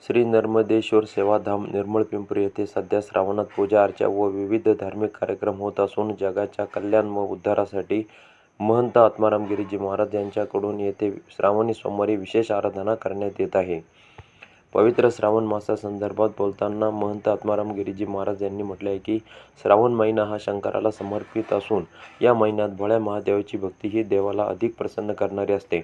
श्री नर्मदेश्वर सेवाधाम निर्मळ-पिंपरी येथे सध्या श्रावणात पूजा अर्चा व विविध धार्मिक कार्यक्रम होत असून जगाच्या कल्याण व उद्धारासाठी महंत आत्माराम गिरीजी महाराज यांच्याकडून येथे श्रावणी सोमवारी विशेष आराधना करण्यात येत आहे. पवित्र श्रावण मासासंदर्भात बोलताना महंत आत्माराम गिरीजी महाराज यांनी म्हटले आहे की श्रावण महिना हा शंकराला समर्पित असून या महिन्यात भोळ्या महादेवाची भक्ती ही देवाला अधिक प्रसन्न करणारी असते.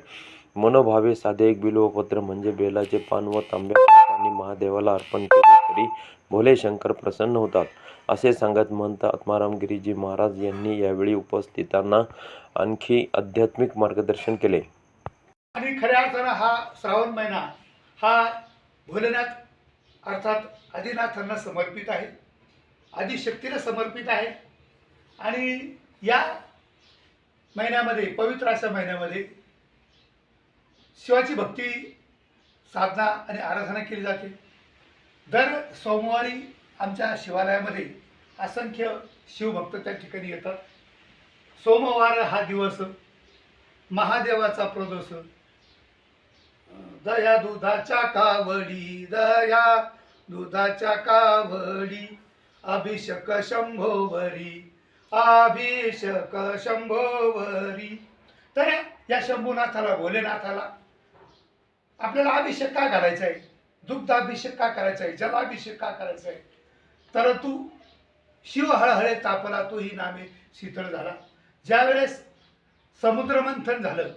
मनोभावे साधे एक बिल्वपत्र म्हणजे बेलाचे पान व तांब्या पाणी महादेवाला अर्पण केले तरी भोले शंकर प्रसन्न होतात, असे सांगत महंत आत्माराम गिरीजी महाराज यांनी यावेळी उपस्थितांना आणखी आध्यात्मिक मार्गदर्शन केले. आणि खऱ्या अर्थानं हा श्रावण महिना हा भोलेनाथ अर्थात आदिनाथांना समर्पित आहे, आदिशक्तीला समर्पित आहे. आणि या महिन्यामध्ये, पवित्र अशा महिन्यामध्ये शिवाची भक्ती, साधना आणि आराधना केली जाते. दर सोमवारी आमच्या शिवालयामध्ये असंख्य शिवभक्त त्या ठिकाणी येतात. सोमवार हा दिवस महादेवाचा प्रदोष. दया दुधाच्या कावडी, दया दुधाच्या कावडी, अभिषेक शंभोवरी, अभिषेक शंभोवरी. तर या शंभूनाथाला, भोलेनाथाला आपल्याला अभिषेक का करायचा आहे, दुग्धाभिषेक का करायचा आहे, जलाभिषेक का करायचा आहे, तर तू शिव हळहळे तापला तोही नामे शीतळ झाला. ज्यावेळेस समुद्रमंथन झालं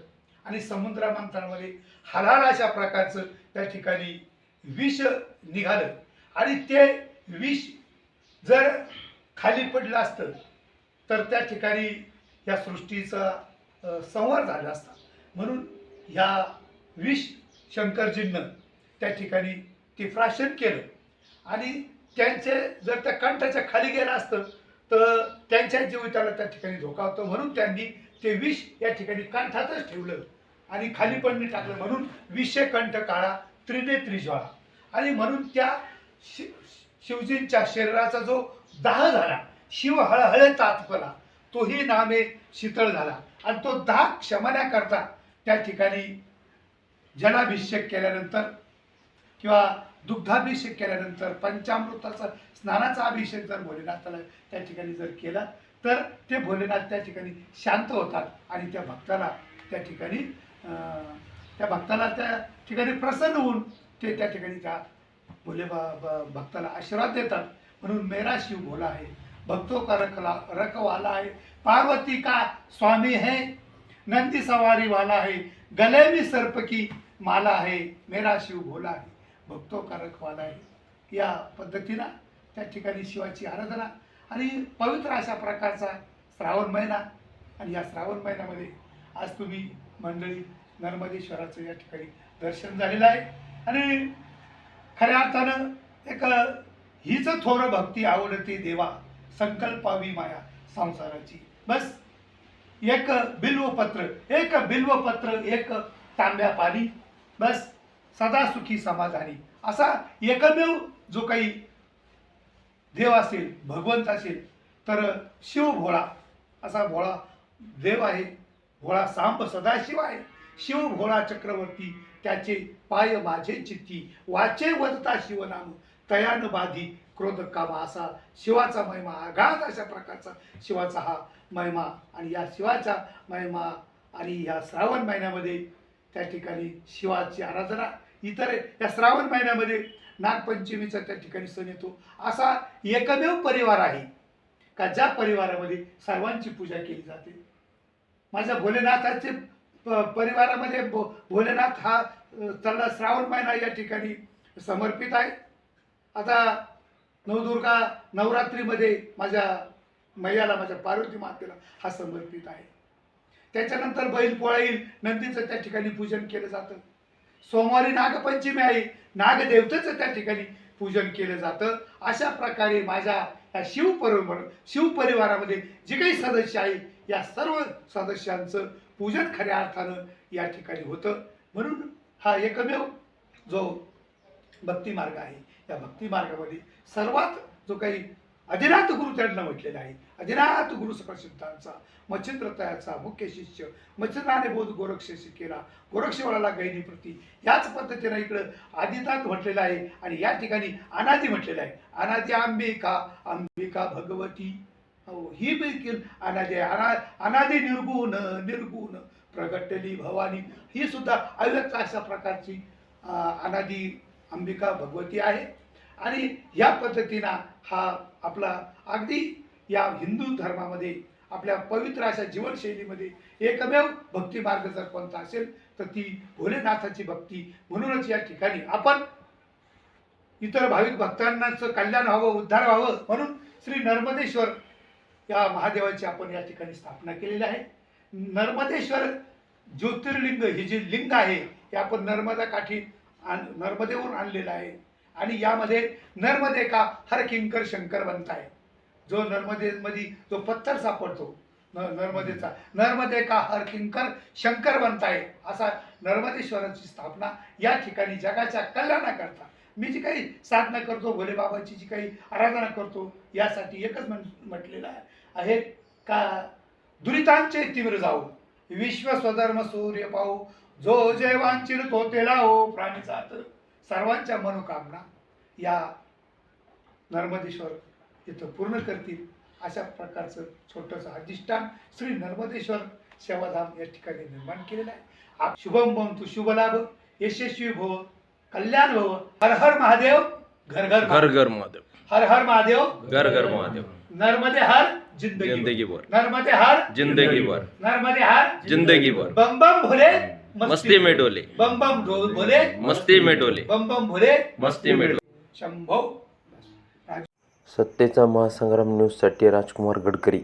आणि समुद्रमंथनामध्ये हलाल अशा प्रकारचं त्या ठिकाणी विष निघालं आणि ते विष जर खाली पडलं असतं तर त्या ठिकाणी या सृष्टीचा संहार झाला असता. म्हणून ह्या विष शंकरजींनं त्या ठिकाणी ते प्राशन केलं आणि त्यांचे जर त्या कंठाच्या खाली गेलं असतं तर त्यांच्या जीविताला त्या ठिकाणी धोका होतो. म्हणून त्यांनी ते विष या ठिकाणी कंठातच ठेवलं आणि खाली पण नाही टाकलं. म्हणून विषे कंठ काळा त्रिनेत्री ज्वाळा. आणि म्हणून त्या शिवजींच्या शरीराचा जो दाह झाला, शिव हळहळे तात्पला तोही नामे शीतळ झाला. आणि तो दाह क्षमण्याकरता त्या ठिकाणी जलाभिषेक केल्यानंतर किंवा दुग्धाभिषेक केल्यानंतर पंचामृताचा स्नानाचा अभिषेक जर भोलेनाथाला त्या ठिकाणी जर केला तर ते भोलेनाथ त्या ठिकाणी शांत होतात आणि त्या भक्ताला त्या ठिकाणी प्रसन्न होऊन ते त्या ठिकाणी त्या भोले भक्ताला आशीर्वाद देतात. म्हणून मेरा शिव भोला है, भक्तों का रखवाला है, पार्वती का स्वामी है, नंदी सवारी वाला है, गले में सर्प की माला है, मेरा शिव भोला है, भक्तों का रखवाला है. या पद्धतीनं त्या ठिकाणी शिवाची आराधना आणि पवित्र अशा प्रकारचा श्रावण महिना. आणि या श्रावण महिन्यामध्ये आज तुम्ही मंडळी नर्मदेश्वराचं या ठिकाणी दर्शन झालेलं आहे. आणि खऱ्या अर्थानं एक हीच थोर भक्ती आवडती देवा, संकल्पावी माया संसाराची. बस एक बिल्वपत्र, एक तांब्या पाणी, बस सदा सुखी समाधानी. असा एकमेव जो काही देव असेल, भगवंत असेल तर शिव भोळा असा भोळा देव आहे. भोळा सांब सदाशिव आहे. शिव भोळा चक्रवर्ती, त्याचे पाय माझे चित्ती, वाचे वदता शिवनाम, तयान बाधी क्रोध कामा. असा शिवाचा महिमा, आघात अशा प्रकारचा शिवाचा हा महिमा. आणि या शिवाचा महिमा आणि या श्रावण महिन्यामध्ये त्या ठिकाणी शिवाची आराधना. इतर या श्रावण महिन्यामध्ये नागपंचमीचा त्या ठिकाणी सण येतो. असा एकमेव परिवार आहे का ज्या परिवारामध्ये सर्वांची पूजा केली जाते. माझ्या भोलेनाथाचे परिवारामध्ये भोलेनाथ हा त्याला श्रावण महिना या ठिकाणी समर्पित आहे. आता नवदुर्गा नवरात्रीमध्ये माझ्या मैयाला, माझ्या पार्वती मातेला हा समर्पित आहे. त्याच्यानंतर बैलपोळा येईल, नंदीचं त्या ठिकाणी पूजन केलं जातं. सोमवारी नागपंचमी आहे, नागदेवतेचं त्या ठिकाणी पूजन केलं जातं. अशा प्रकारे माझ्या या शिवपरिवारामध्ये जे काही सदस्य आहे या सर्व सदस्यांचं पूजन खऱ्या अर्थानं या ठिकाणी होतं. म्हणून हा एकमेव जो भक्तिमार्ग आहे, या भक्तिमार्गामध्ये सर्वात जो काही आदिनाथ गुरु त्यांना म्हटलेला आहे. आदिनाथ गुरु प्रसिद्धांचा मच्छिंद्रतयाचा मुख्य शिष्य मच्छिंद्राने बोध गोरक्ष केला, गोरक्षवाला गैनी प्रती. याच पद्धतीनं इकडं आदिनाथ म्हटलेलं आहे आणि या ठिकाणी अनादी म्हटलेलं आहे. अनादी अंबिका, अंबिका भगवती, हो ही देखील अनादी आहे. अनादी निर्गुण, निर्गुण प्रगटली भवानी, ही सुद्धा अव्यक्त अशा प्रकारची अनादी अंबिका भगवती आहे. आणि या पद्धतीनं हा आपला अगदी या हिंदू धर्मामध्ये आपल्या पवित्र अशा जीवनशैलीमध्ये एकमेव भक्ती मार्ग जर कोणता असेल तर ती भोलेनाथाची भक्ती. म्हणूनच या ठिकाणी आपण इतर भाविक भक्तांचं कल्याण व्हावं, उद्धार व्हावं म्हणून श्री नर्मदेश्वर या महादेवाची आपण या ठिकाणी स्थापना केलेली आहे. नर्मदेश्वर ज्योतिर्लिंग हे जे लिंग आहे हे आपण नर्मदा काठी नर्मदेवरून आणलेलं आहे. आणि यामध्ये नर्मदे का हर किंकर शंकर बनताय, जो नर्मदेमध्ये जो पत्थर सापडतो नर्मदेचा, नर्मदे का हर किंकर शंकर बनताय, असा नर्मदेश्वराची स्थापना या ठिकाणी जगाच्या कल्याणाकरता मी जी काही साधना करतो, भोले बाबाची जी काही आराधना करतो, यासाठी एकच म्हटलेलं आहे का दुरितांचे तीव्र जाऊ, विश्व स्वधर्म सूर्य पाहू, जो जय वांचिल तो ते लावो, प्राणी जात सर्वांच्या मनोकामना या नर्मदेश्वर इथं पूर्ण करतील. अशा प्रकारचं छोटंसं अधिष्ठान श्री नर्मदेश्वर सेवाधाम या ठिकाणी निर्माण केलेलं आहे. शुभम भवतु, शुभ लाभ, यशस्वी भव, कल्याण भव. हर हर महादेव, घर घर घर घर महादेव, हर हर महादेव, घर घर महादेव. नर्मदे हर जिंदगी भर, नर्मदे हर जिंदगी भर, नर्मदे हर जिंदगी भर. बम बम भोले मस्ती में डोले, बम बम भोले मस्ती में डोले, बम बम भोले मस्ती में डोले. शंभो. सत्तेचा महासंग्राम न्यूजसाठी राजकुमार गडकरी.